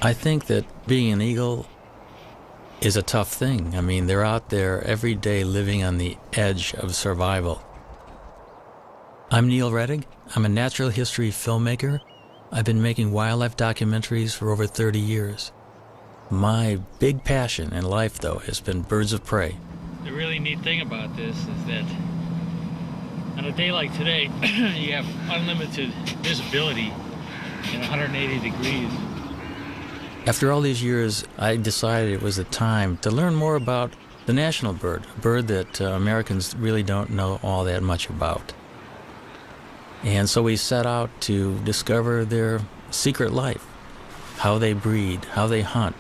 I think that being an eagle is a tough thing. I mean, they're out there every day living on the edge of survival. I'm Neil Rettig. I'm a natural history filmmaker. I've been making wildlife documentaries for over 30 years. My big passion in life, though, has been birds of prey. The really neat thing about this is that on a day like today, you have unlimited visibility in 180 degrees. After all these years, I decided it was the time to learn more about the national bird, a bird that Americans really don't know all that much about. And so we set out to discover their secret life, how they breed, how they hunt,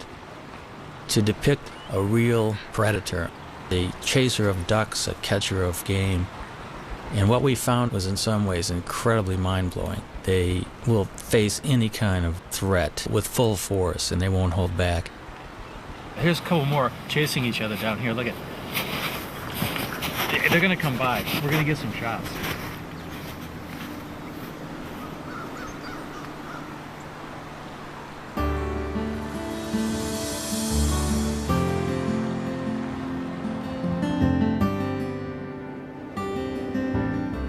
to depict a real predator, a chaser of ducks, a catcher of game. And what we found was in some ways incredibly mind-blowing. They will face any kind of threat with full force, and they won't hold back. Here's a couple more chasing each other down here. Look at, they're gonna come by. We're gonna get some shots.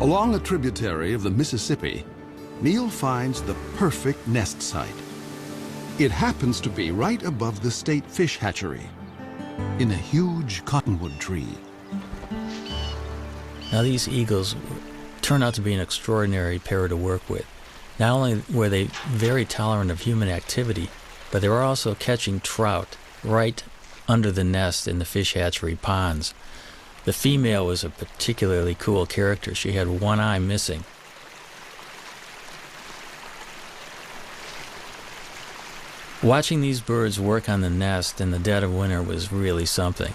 Along a tributary of the Mississippi, Neil finds the perfect nest site. It happens to be right above the state fish hatchery, in a huge cottonwood tree. Now, these eagles turned out to be an extraordinary pair to work with. Not only were they very tolerant of human activity, but they were also catching trout right under the nest in the fish hatchery ponds. The female was a particularly cool character. She had one eye missing. Watching these birds work on the nest in the dead of winter was really something.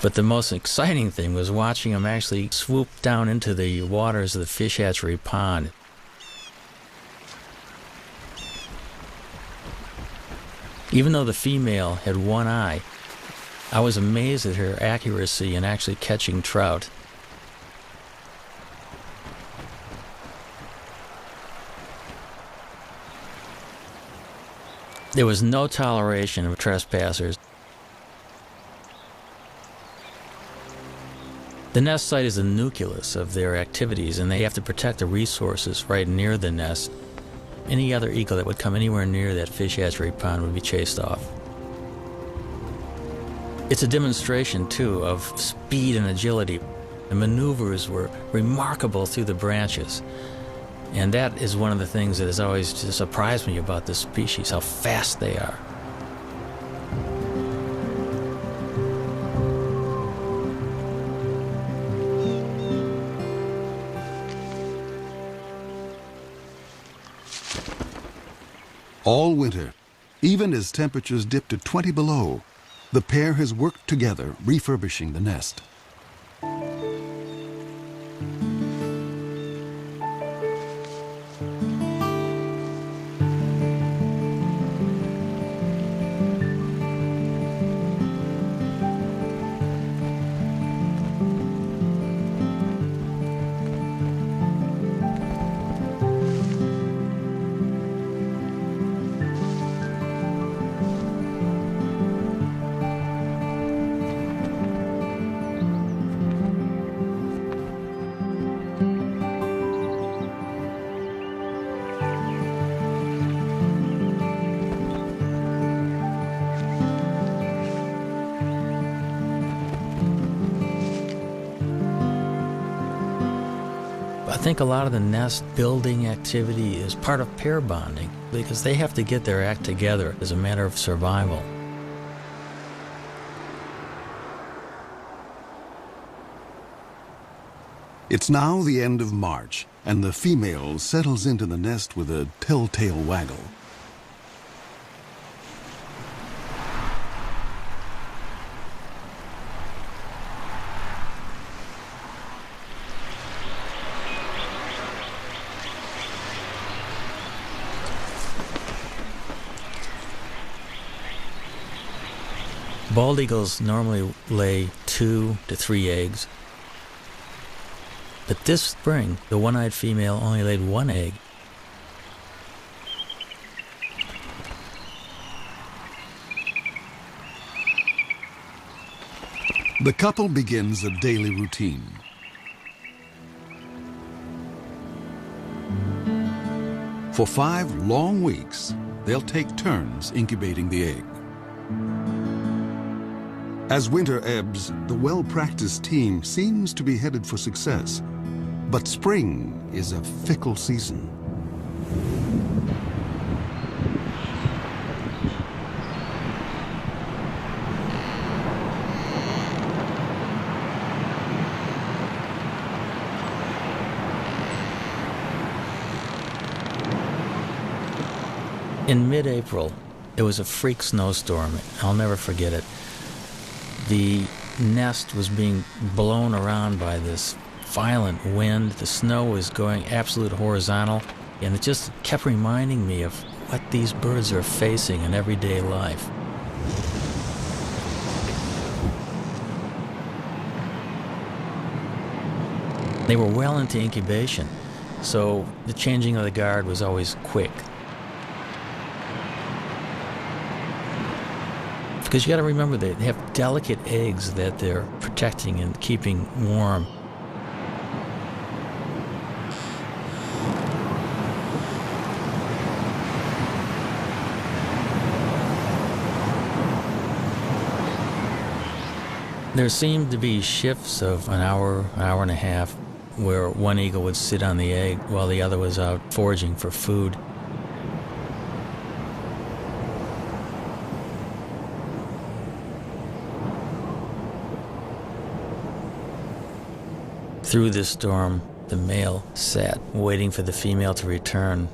But the most exciting thing was watching them actually swoop down into the waters of the fish hatchery pond. Even though the female had one eye, I was amazed at her accuracy in actually catching trout. There was no toleration of trespassers. The nest site is the nucleus of their activities, and they have to protect the resources right near the nest. Any other eagle that would come anywhere near that fish hatchery pond would be chased off. It's a demonstration, too, of speed and agility. The maneuvers were remarkable through the branches. And that is one of the things that has always just surprised me about this species, how fast they are. All winter, even as temperatures dip to 20 below, the pair has worked together refurbishing the nest. I think a lot of the nest building activity is part of pair bonding because they have to get their act together as a matter of survival. It's now the end of March, and the female settles into the nest with a telltale waggle. Bald eagles normally lay 2 to 3 eggs. But this spring, the one-eyed female only laid 1 egg. The couple begins a daily routine. For 5 long weeks, they'll take turns incubating the egg. As winter ebbs, the well-practiced team seems to be headed for success. But spring is a fickle season. In mid-April, it was a freak snowstorm. I'll never forget it. The nest was being blown around by this violent wind. The snow was going absolute horizontal, and it just kept reminding me of what these birds are facing in everyday life. They were well into incubation, so the changing of the guard was always quick. Because you got to remember, they have delicate eggs that they're protecting and keeping warm. There seemed to be shifts of an hour and a half, where one eagle would sit on the egg while the other was out foraging for food. Through this storm, the male sat, waiting for the female to return.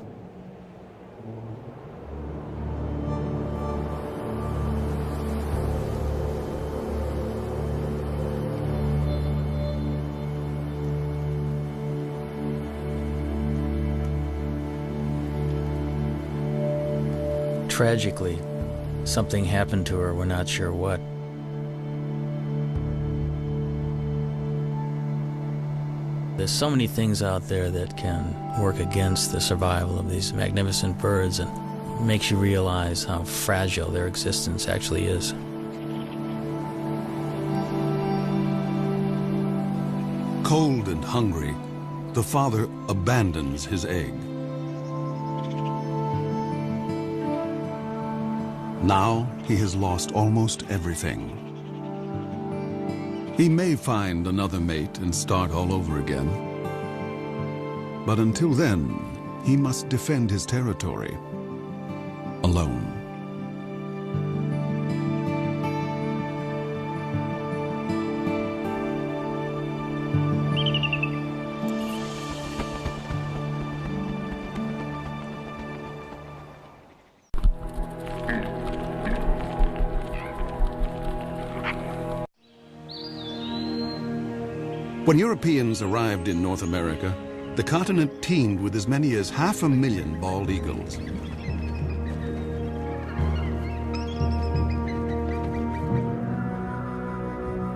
Tragically, something happened to her, we're not sure what. There's so many things out there that can work against the survival of these magnificent birds, and makes you realize how fragile their existence actually is. Cold and hungry, the father abandons his egg. Now he has lost almost everything. He may find another mate and start all over again. But until then, he must defend his territory alone. When Europeans arrived in North America, the continent teemed with as many as 500,000 bald eagles.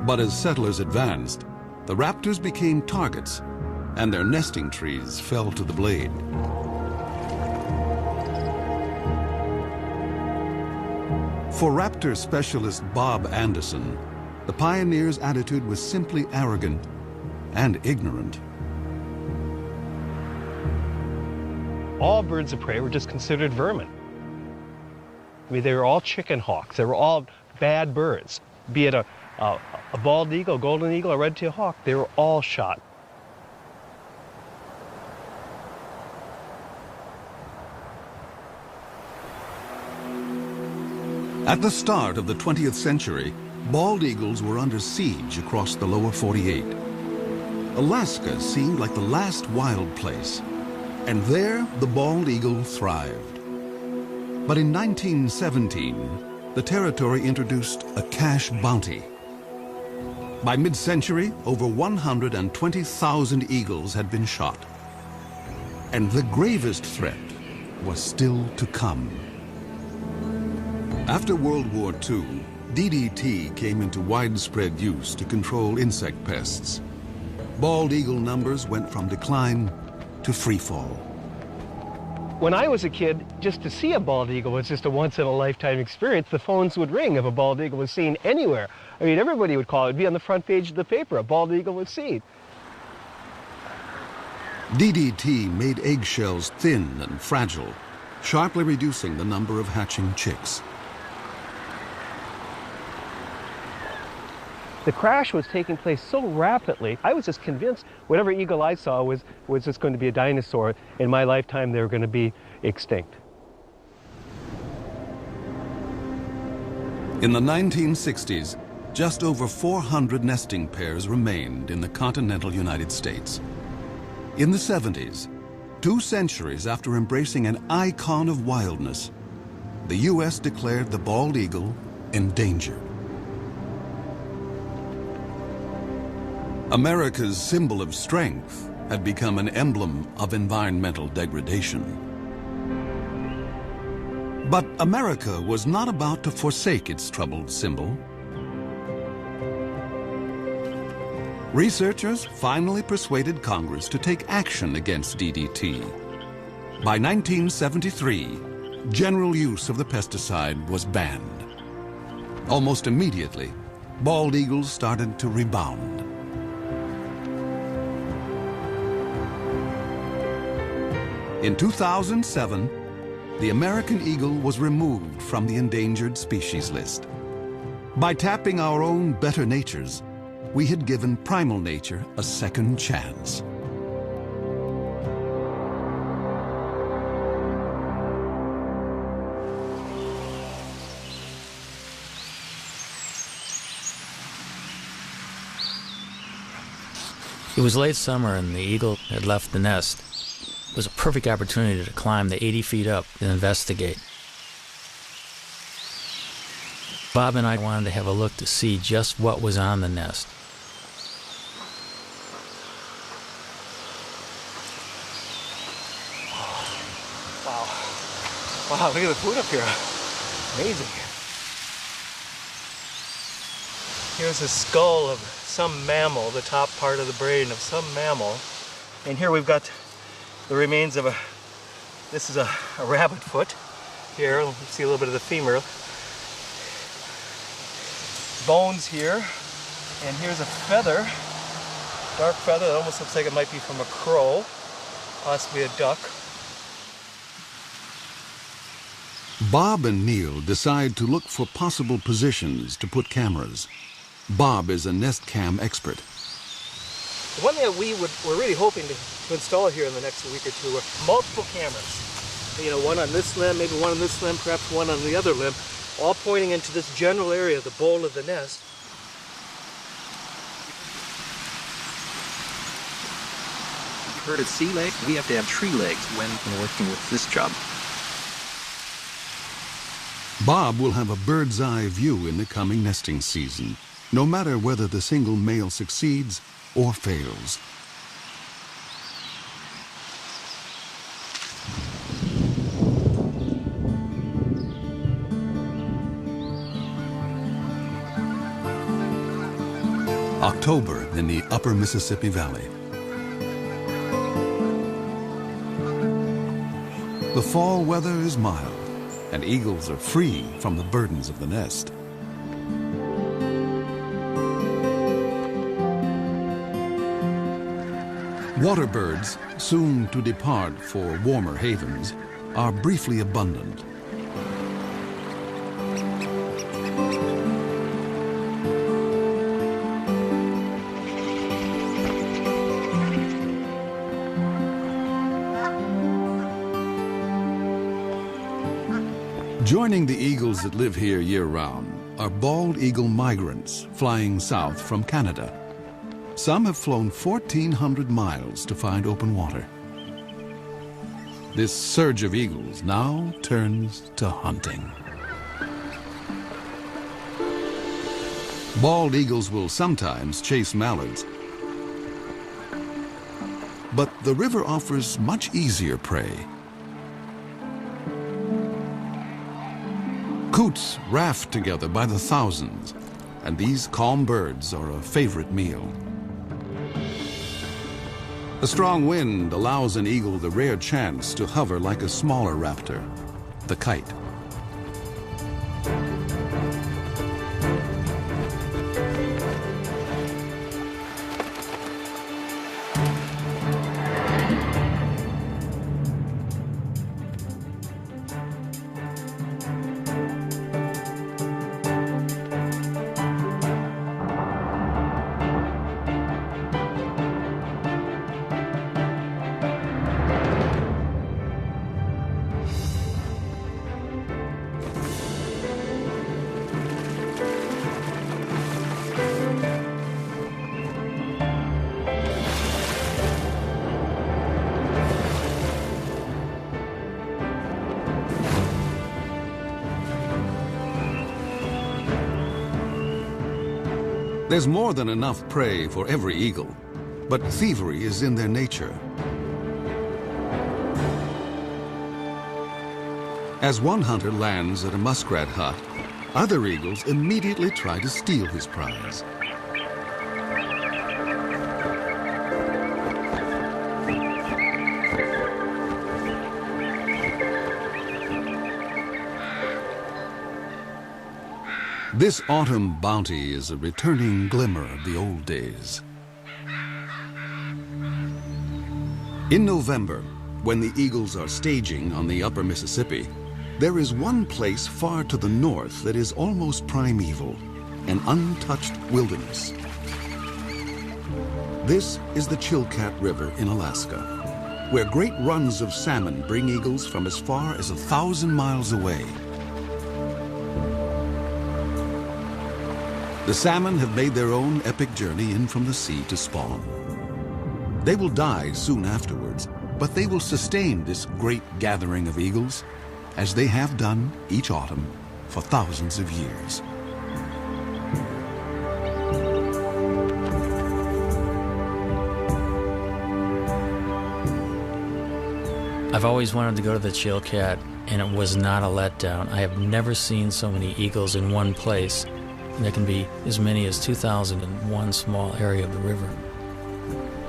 But as settlers advanced, the raptors became targets, and their nesting trees fell to the blade. For raptor specialist Bob Anderson, the pioneers' attitude was simply arrogant and ignorant. All birds of prey were just considered vermin. I mean, they were all chicken hawks. They were all bad birds. Be it a bald eagle, golden eagle, or red-tailed hawk, they were all shot. At the start of the 20th century, bald eagles were under siege across the lower 48. Alaska seemed like the last wild place, and there the bald eagle thrived. But in 1917, the territory introduced a cash bounty. By mid-century, over 120,000 eagles had been shot. And the gravest threat was still to come. After World War II, DDT came into widespread use to control insect pests. Bald eagle numbers went from decline to free fall. When I was a kid, just to see a bald eagle was just a once-in-a-lifetime experience. The phones would ring if a bald eagle was seen anywhere. I mean, everybody would call it. It'd be on the front page of the paper. A bald eagle was seen. DDT made eggshells thin and fragile, sharply reducing the number of hatching chicks. The crash was taking place so rapidly, I was just convinced whatever eagle I saw was just going to be a dinosaur. In my lifetime, they were going to be extinct. In the 1960s, just over 400 nesting pairs remained in the continental United States. In the 70s, 2 centuries after embracing an icon of wildness, the U.S. declared the bald eagle endangered. America's symbol of strength had become an emblem of environmental degradation. But America was not about to forsake its troubled symbol. Researchers finally persuaded Congress to take action against DDT. By 1973, general use of the pesticide was banned. Almost immediately, bald eagles started to rebound. In 2007, the American eagle was removed from the endangered species list. By tapping our own better natures, we had given primal nature a second chance. It was late summer and the eagle had left the nest. It was a perfect opportunity to climb the 80 feet up and investigate. Bob and I wanted to have a look to see just what was on the nest. Wow, look at the food up here. Amazing. Here's a skull of some mammal, the top part of the brain of some mammal. And here we've got the remains of this is a rabbit foot. Here, you see a little bit of the femur. Bones here. And here's a feather, dark feather that almost looks like it might be from a crow, possibly a duck. Bob and Neil decide to look for possible positions to put cameras. Bob is a nest cam expert. The one that we're really hoping to install here in the next week or two are multiple cameras. You know, one on this limb, maybe one on this limb, perhaps one on the other limb, all pointing into this general area, the bowl of the nest. You've heard of sea legs? We have to have tree legs when working with this job. Bob will have a bird's eye view in the coming nesting season, no matter whether the single male succeeds or fails. October in the upper Mississippi Valley. The fall weather is mild, and eagles are free from the burdens of the nest. Water birds, soon to depart for warmer havens, are briefly abundant. Joining the eagles that live here year-round are bald eagle migrants flying south from Canada. Some have flown 1,400 miles to find open water. This surge of eagles now turns to hunting. Bald eagles will sometimes chase mallards, but the river offers much easier prey. Coots raft together by the thousands, and these calm birds are a favorite meal. A strong wind allows an eagle the rare chance to hover like a smaller raptor, the kite. There's more than enough prey for every eagle, but thievery is in their nature. As one hunter lands at a muskrat hut, other eagles immediately try to steal his prize. This autumn bounty is a returning glimmer of the old days. In November, when the eagles are staging on the upper Mississippi, there is one place far to the north that is almost primeval, an untouched wilderness. This is the Chilkat River in Alaska, where great runs of salmon bring eagles from as far as 1,000 miles away. The salmon have made their own epic journey in from the sea to spawn. They will die soon afterwards, but they will sustain this great gathering of eagles, as they have done each autumn for thousands of years. I've always wanted to go to the Chilkat, and it was not a letdown. I have never seen so many eagles in one place. There can be as many as 2,000 in one small area of the river.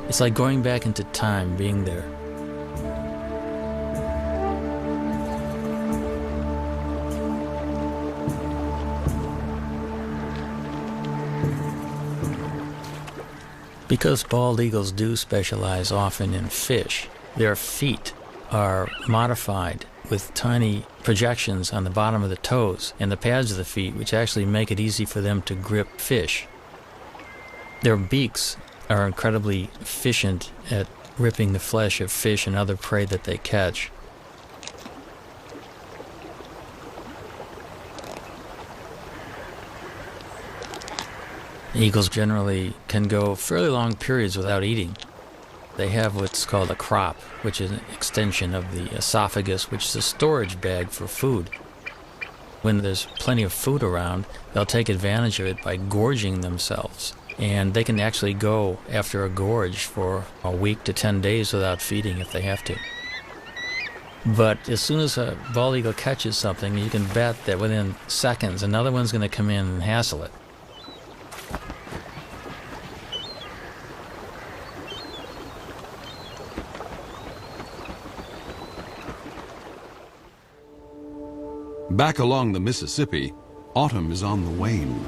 It's like going back into time being there. Because bald eagles do specialize often in fish, their feet are modified with tiny projections on the bottom of the toes and the pads of the feet, which actually make it easy for them to grip fish. Their beaks are incredibly efficient at ripping the flesh of fish and other prey that they catch. Eagles generally can go fairly long periods without eating. They have what's called a crop, which is an extension of the esophagus, which is a storage bag for food. When there's plenty of food around, they'll take advantage of it by gorging themselves. And they can actually go after a gorge for a week to 10 days without feeding if they have to. But as soon as a bald eagle catches something, you can bet that within seconds another one's going to come in and hassle it. Back along the Mississippi, autumn is on the wane.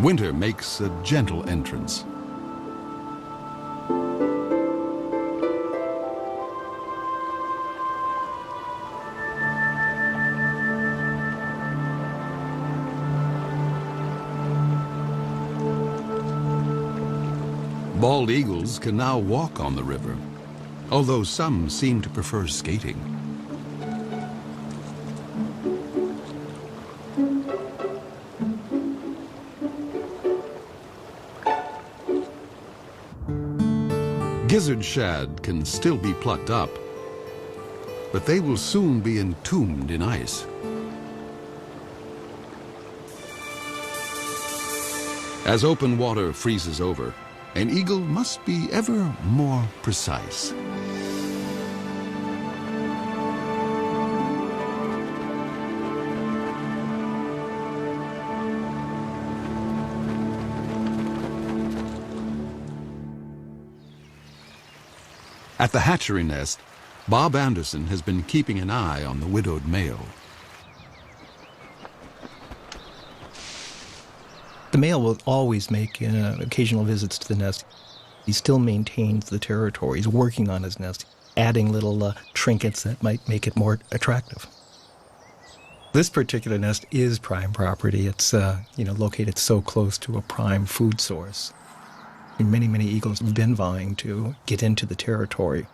Winter makes a gentle entrance. Bald eagles can now walk on the river, although some seem to prefer skating. Gizzard shad can still be plucked up, but they will soon be entombed in ice. As open water freezes over, an eagle must be ever more precise. At the hatchery nest, Bob Anderson has been keeping an eye on the widowed male. The male will always make occasional visits to the nest. He still maintains the territory. He's working on his nest, adding little trinkets that might make it more attractive. This particular nest is prime property. It's located so close to a prime food source. And many eagles have been vying to get into the territory.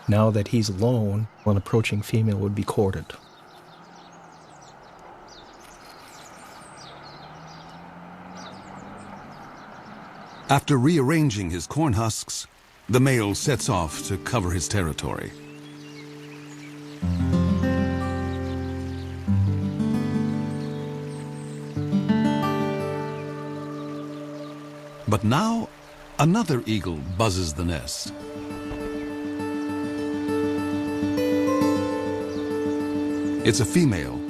Now that he's alone, an approaching female would be courted. After rearranging his corn husks, the male sets off to cover his territory. But now, another eagle buzzes the nest. It's a female.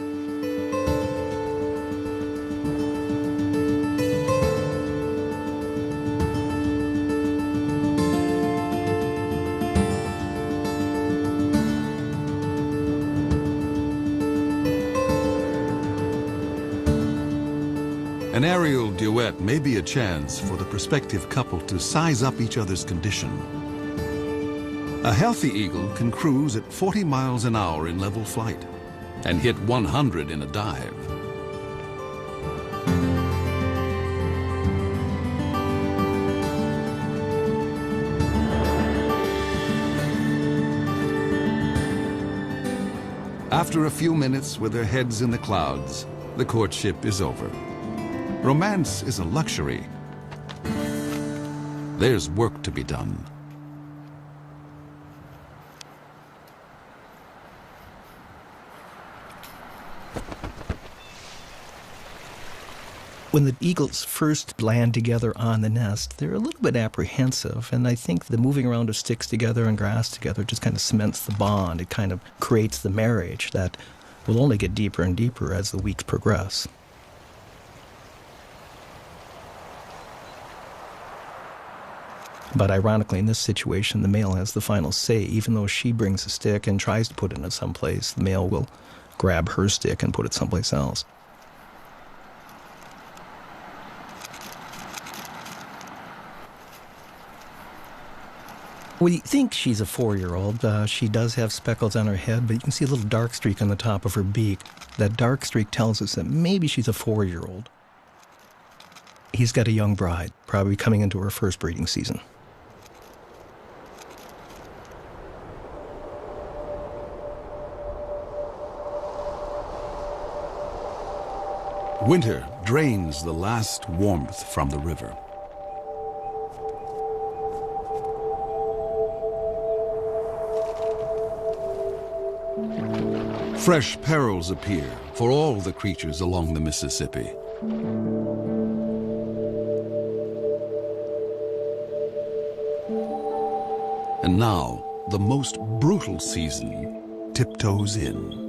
An aerial duet may be a chance for the prospective couple to size up each other's condition. A healthy eagle can cruise at 40 miles an hour in level flight and hit 100 in a dive. After a few minutes with their heads in the clouds, the courtship is over. Romance is a luxury. There's work to be done. When the eagles first land together on the nest, they're a little bit apprehensive, and I think the moving around of sticks together and grass together just kind of cements the bond. It kind of creates the marriage that will only get deeper and deeper as the weeks progress. But ironically, in this situation, the male has the final say. Even though she brings a stick and tries to put it in someplace, the male will grab her stick and put it someplace else. We think she's a 4-year-old. She does have speckles on her head, but you can see a little dark streak on the top of her beak. That dark streak tells us that maybe she's a 4-year-old. He's got a young bride, probably coming into her first breeding season. Winter drains the last warmth from the river. Fresh perils appear for all the creatures along the Mississippi. And now, the most brutal season tiptoes in.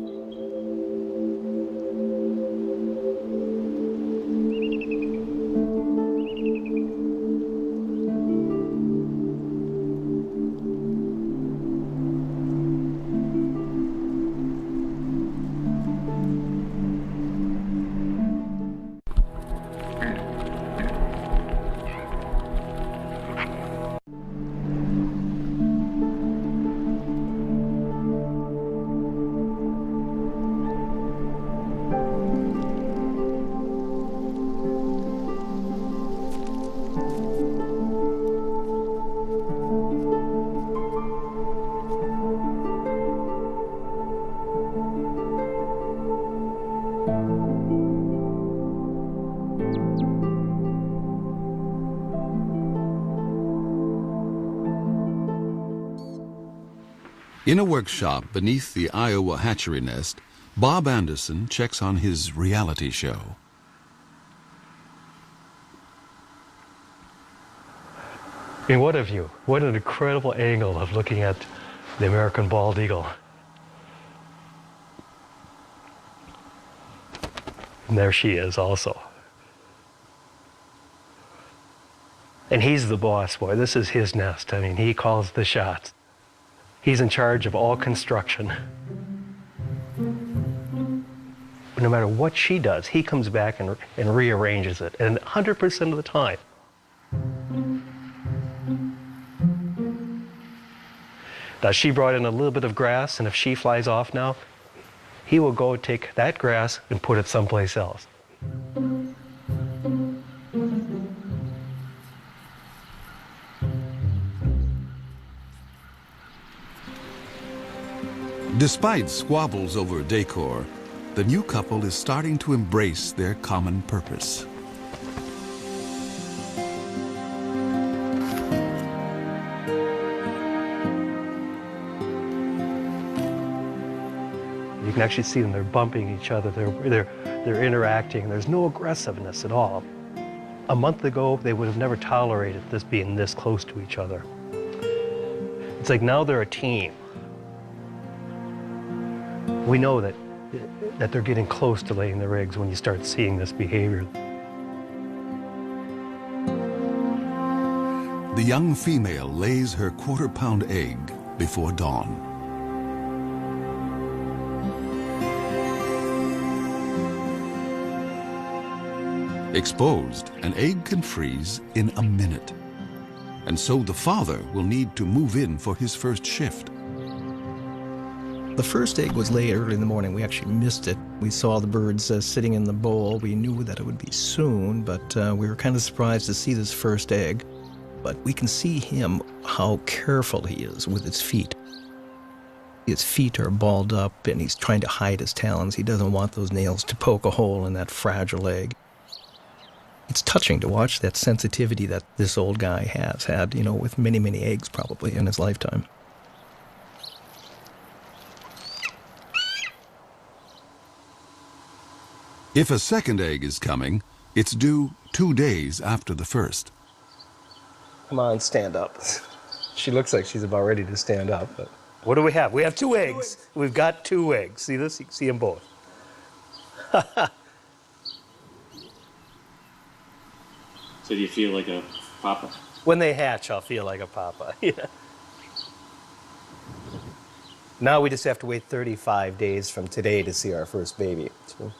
In a workshop beneath the Iowa hatchery nest, Bob Anderson checks on his reality show. I mean, what a view. What an incredible angle of looking at the American bald eagle. And there she is also. And he's the boss, boy. This is his nest. I mean, he calls the shots. He's in charge of all construction. No matter what she does, he comes back and rearranges it, and 100% of the time. Now, she brought in a little bit of grass, and if she flies off now, he will go take that grass and put it someplace else. Despite squabbles over decor, the new couple is starting to embrace their common purpose. You can actually see them, they're bumping each other, they're interacting, there's no aggressiveness at all. A month ago, they would have never tolerated this being this close to each other. It's like now they're a team. We know that they're getting close to laying their eggs when you start seeing this behavior. The young female lays her quarter-pound egg before dawn. Exposed, an egg can freeze in a minute. And so the father will need to move in for his first shift. The first egg was laid early in the morning. We actually missed it. We saw the birds sitting in the bowl. We knew that it would be soon, but we were kind of surprised to see this first egg. But we can see him, how careful he is with his feet. His feet are balled up, and he's trying to hide his talons. He doesn't want those nails to poke a hole in that fragile egg. It's touching to watch that sensitivity that this old guy has had, you know, with many, many eggs probably in his lifetime. If a second egg is coming, it's due 2 days after the first. Come on, stand up. She looks like she's about ready to stand up. But What do we have? We have 2 eggs. We've got 2 eggs. See this? You can see them both. So do you feel like a papa? When they hatch, I'll feel like a papa. Yeah. Now we just have to wait 35 days from today to see our first baby. So.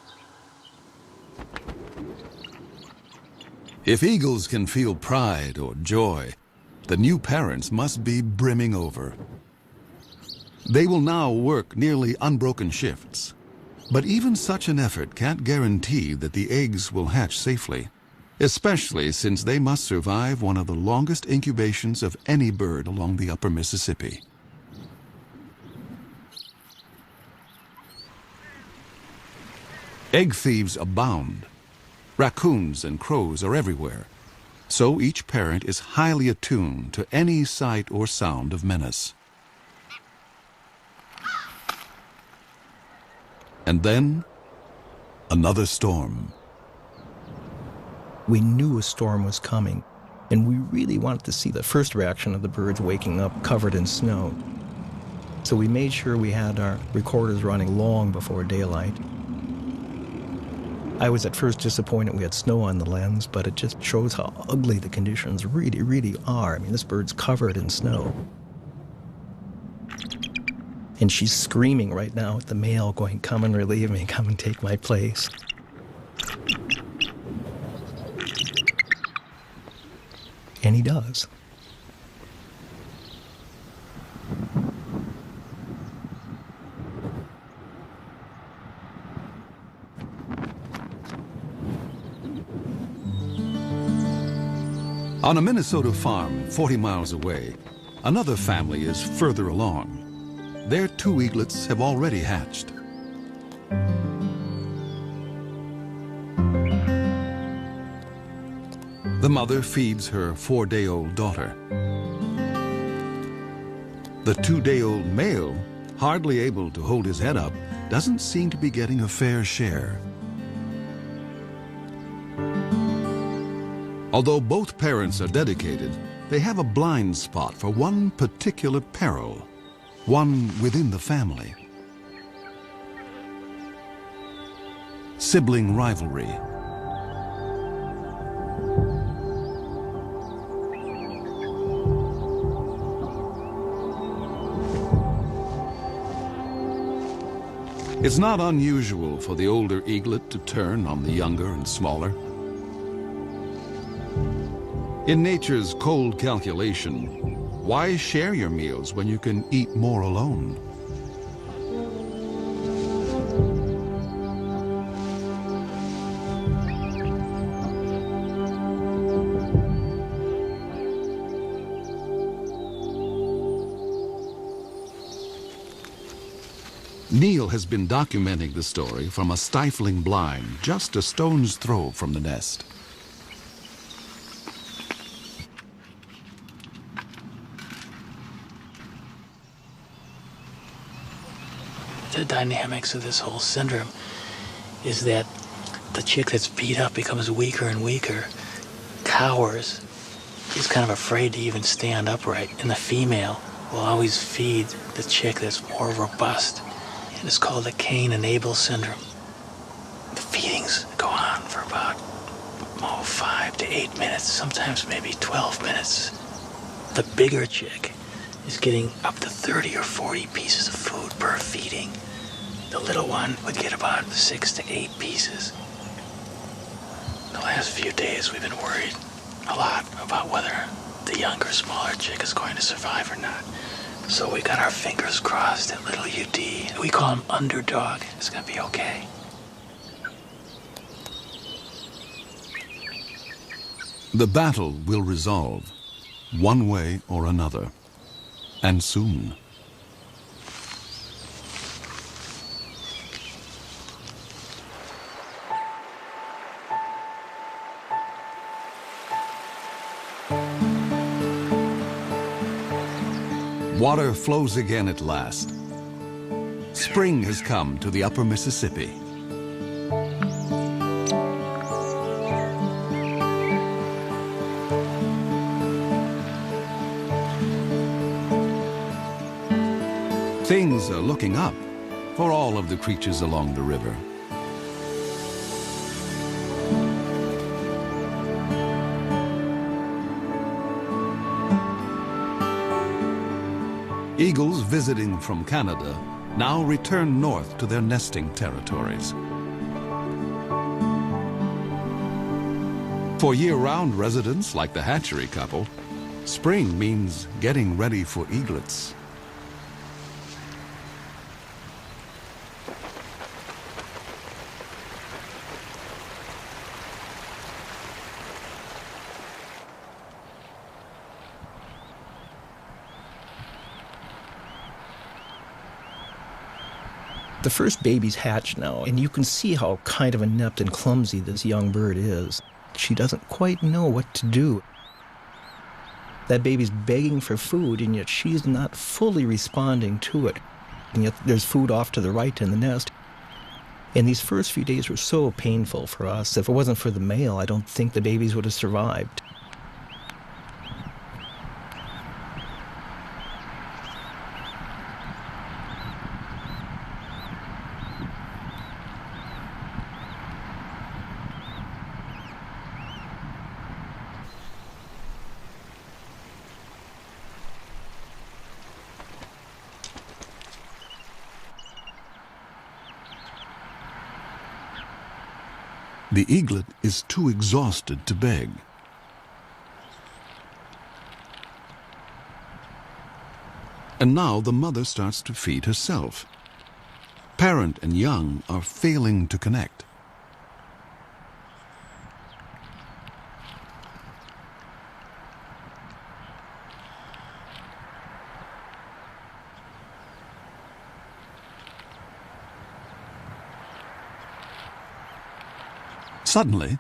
If eagles can feel pride or joy, the new parents must be brimming over. They will now work nearly unbroken shifts. But even such an effort can't guarantee that the eggs will hatch safely, especially since they must survive one of the longest incubations of any bird along the upper Mississippi. Egg thieves abound. Raccoons and crows are everywhere, so each parent is highly attuned to any sight or sound of menace. And then, another storm. we knew a storm was coming, and we really wanted to see the first reaction of the birds waking up covered in snow. So we made sure we had our recorders running long before daylight. I was at first disappointed we had snow on the lens, but it just shows how ugly the conditions really, really are. I mean, this bird's covered in snow. And she's screaming right now at the male, going, "Come and relieve me, come and take my place." And he does. On a Minnesota farm 40 miles away, another family is further along. Their 2 eaglets have already hatched. The mother feeds her 4-day-old daughter. The 2-day-old male, hardly able to hold his head up, doesn't seem to be getting a fair share. Although both parents are dedicated, they have a blind spot for one particular peril, one within the family. Sibling rivalry. It's not unusual for the older eaglet to turn on the younger and smaller. In nature's cold calculation, why share your meals when you can eat more alone? Neil has been documenting the story from a stifling blind just a stone's throw from the nest. The dynamics of this whole syndrome is that the chick that's beat up becomes weaker and weaker, cowers, is kind of afraid to even stand upright, and the female will always feed the chick that's more robust. And it's called the Cain and Abel syndrome. The feedings go on for about 5 to 8 minutes, sometimes maybe 12 minutes. The bigger chick is getting up to 30 or 40 pieces of food per feeding. The little one would get about 6 to 8 pieces. The last few days we've been worried a lot about whether the younger, smaller chick is going to survive or not. So we got our fingers crossed that little UD, we call him Underdog, is gonna be okay. The battle will resolve, one way or another, and soon. Water flows again at last. Spring has come to the upper Mississippi. Things are looking up for all of the creatures along the river. Eagles visiting from Canada now return north to their nesting territories. For year-round residents like the hatchery couple, spring means getting ready for eaglets. The first baby's hatched now, and you can see how kind of inept and clumsy this young bird is. She doesn't quite know what to do. That baby's begging for food, and yet she's not fully responding to it. And yet there's food off to the right in the nest. And these first few days were so painful for us. If it wasn't for the male, I don't think the babies would have survived. The eaglet is too exhausted to beg. And now the mother starts to feed herself. Parent and young are failing to connect. Suddenly,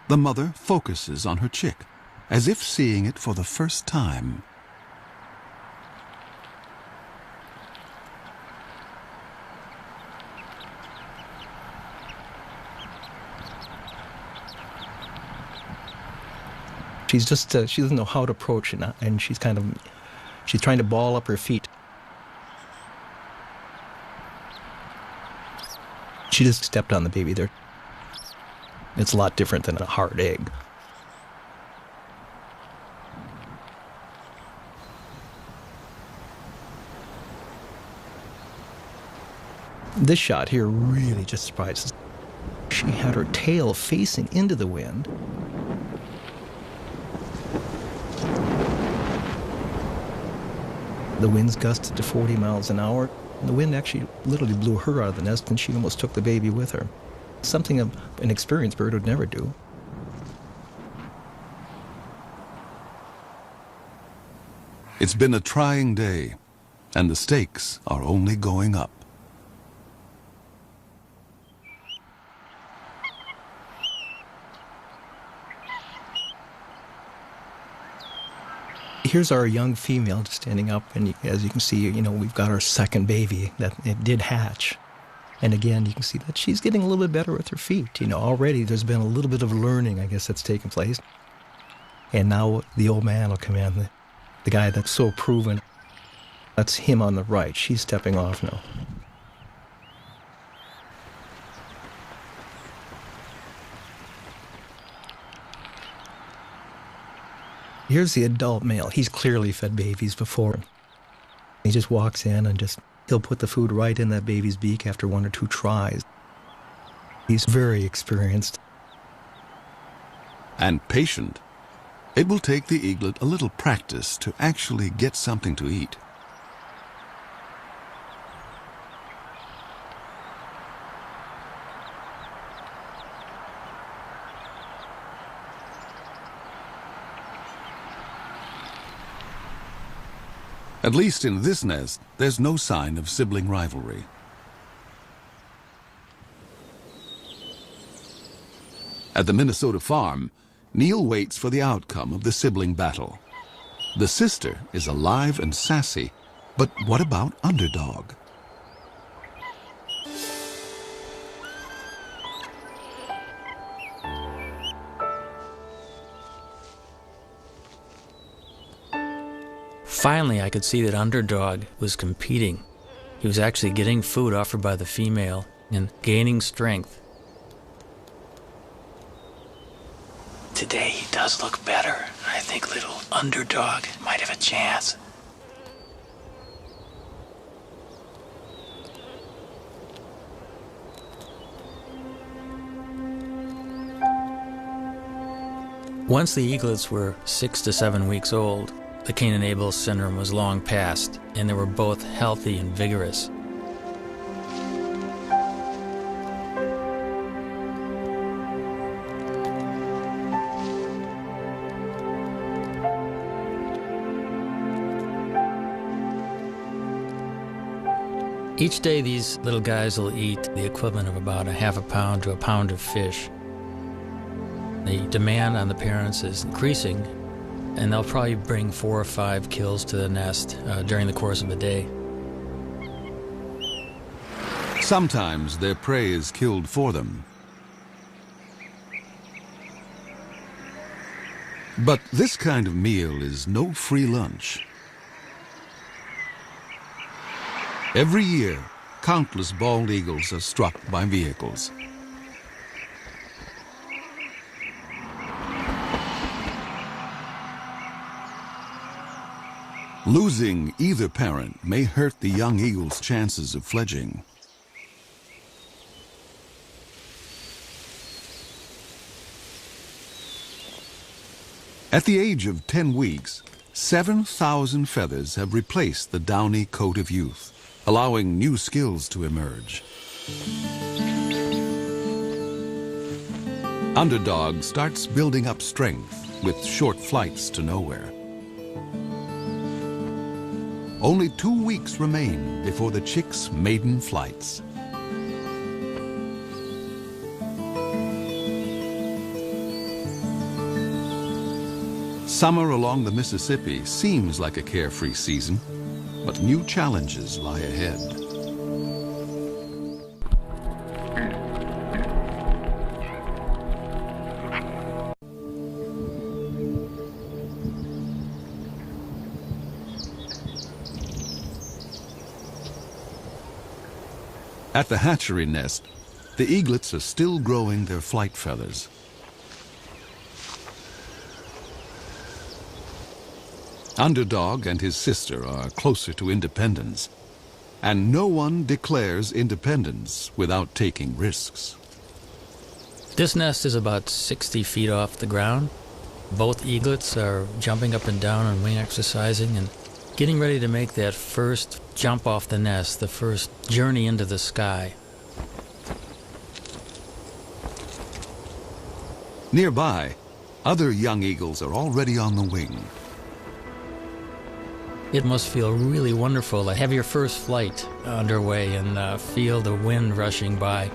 the mother focuses on her chick, as if seeing it for the first time. She doesn't know how to approach it, and she's trying to ball up her feet. She just stepped on the baby there. It's a lot different than a hard egg. This shot here really just surprises. She had her tail facing into the wind. The winds gusted to 40 miles an hour. And the wind actually literally blew her out of the nest, and she almost took the baby with her. Something an experienced bird would never do. It's been a trying day, and the stakes are only going up. Here's our young female just standing up, and as you can see, we've got our second baby that it did hatch. And again, you can see that she's getting a little bit better with her feet. Already there's been a little bit of learning, I guess, that's taken place. And now the old man will come in, the guy that's so proven. That's him on the right. She's stepping off now. Here's the adult male. He's clearly fed babies before. He just walks in and he'll put the food right in that baby's beak after 1 or 2 tries. He's very experienced. And patient. It will take the eaglet a little practice to actually get something to eat. At least in this nest, there's no sign of sibling rivalry. At the Minnesota farm, Neil waits for the outcome of the sibling battle. The sister is alive and sassy, but what about Underdog? Finally, I could see that Underdog was competing. He was actually getting food offered by the female and gaining strength. Today he does look better. I think little Underdog might have a chance. Once the eaglets were 6 to 7 weeks old, the Cain and Abel syndrome was long past, and they were both healthy and vigorous. Each day these little guys will eat the equivalent of about 1/2 pound to 1 pound of fish. The demand on the parents is increasing, and they'll probably bring 4 or 5 kills to the nest during the course of a day. Sometimes their prey is killed for them. But this kind of meal is no free lunch. Every year, countless bald eagles are struck by vehicles. Losing either parent may hurt the young eagle's chances of fledging. At the age of 10 weeks, 7,000 feathers have replaced the downy coat of youth, allowing new skills to emerge. Underdog starts building up strength with short flights to nowhere. Only 2 weeks remain before the chick's maiden flights. Summer along the Mississippi seems like a carefree season, but new challenges lie ahead. At the hatchery nest, the eaglets are still growing their flight feathers. Underdog and his sister are closer to independence, And no one declares independence without taking risks. This nest is about 60 feet off the ground. Both eaglets are jumping up and down and wing exercising and getting ready to make that first jump off the nest, the first journey into the sky. Nearby, other young eagles are already on the wing. It must feel really wonderful to have your first flight underway and feel the wind rushing by.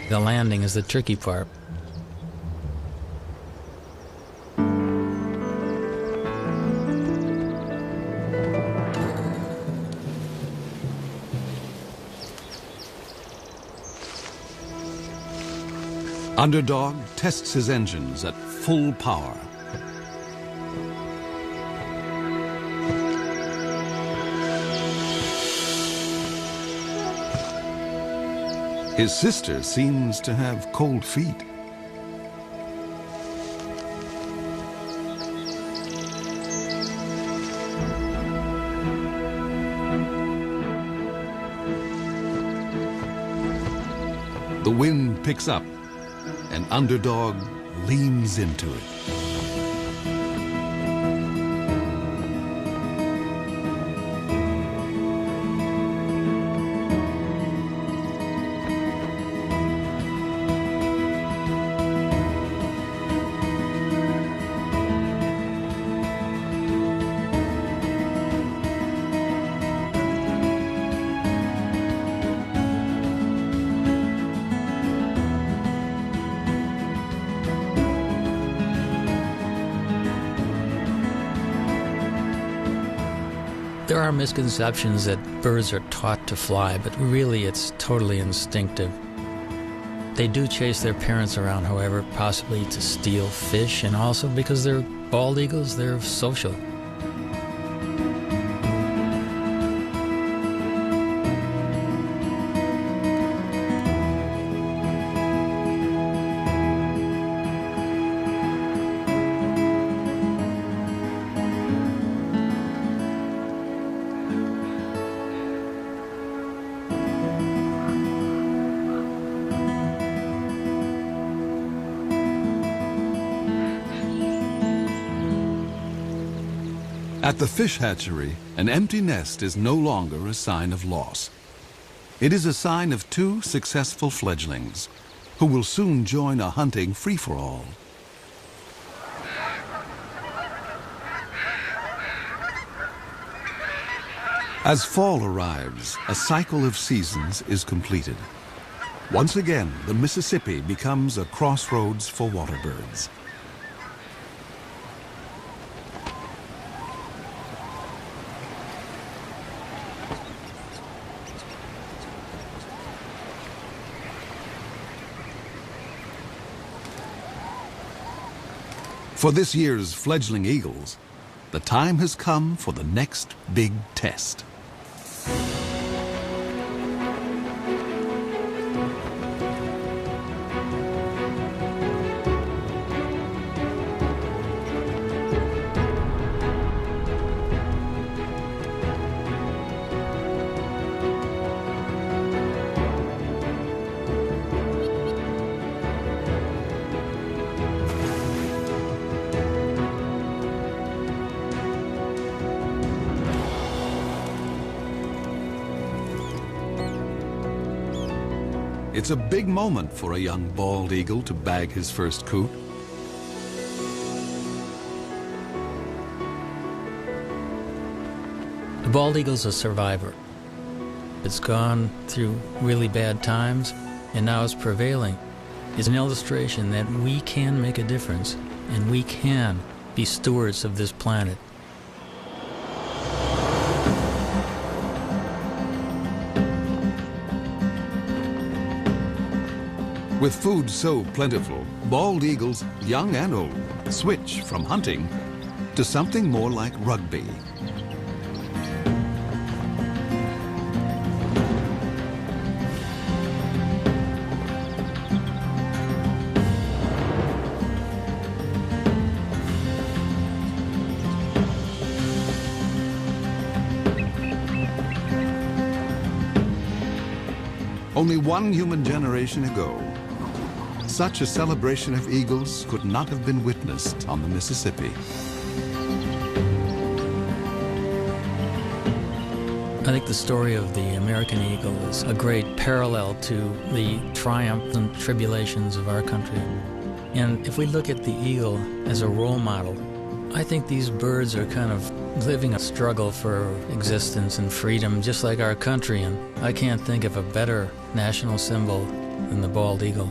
The landing is the tricky part. Underdog tests his engines at full power. His sister seems to have cold feet. The wind picks up, and Underdog leans into it. There are misconceptions that birds are taught to fly, but really it's totally instinctive. They do chase their parents around, however, possibly to steal fish, and also because they're bald eagles, they're social. At the fish hatchery, an empty nest is no longer a sign of loss. It is a sign of two successful fledglings who will soon join a hunting free-for-all. As fall arrives, a cycle of seasons is completed. Once again, the Mississippi becomes a crossroads for water birds. For this year's fledgling eagles, the time has come for the next big test. It's a big moment for a young bald eagle to bag his first coot. The bald eagle's a survivor. It's gone through really bad times, and now it's prevailing. It's an illustration that we can make a difference, and we can be stewards of this planet. With food so plentiful, bald eagles, young and old, switch from hunting to something more like rugby. only one human generation ago. Such a celebration of eagles could not have been witnessed on the Mississippi. I think the story of the American eagle is a great parallel to the triumphs and tribulations of our country. And if we look at the eagle as a role model, I think these birds are kind of living a struggle for existence and freedom, just like our country, and I can't think of a better national symbol than the bald eagle.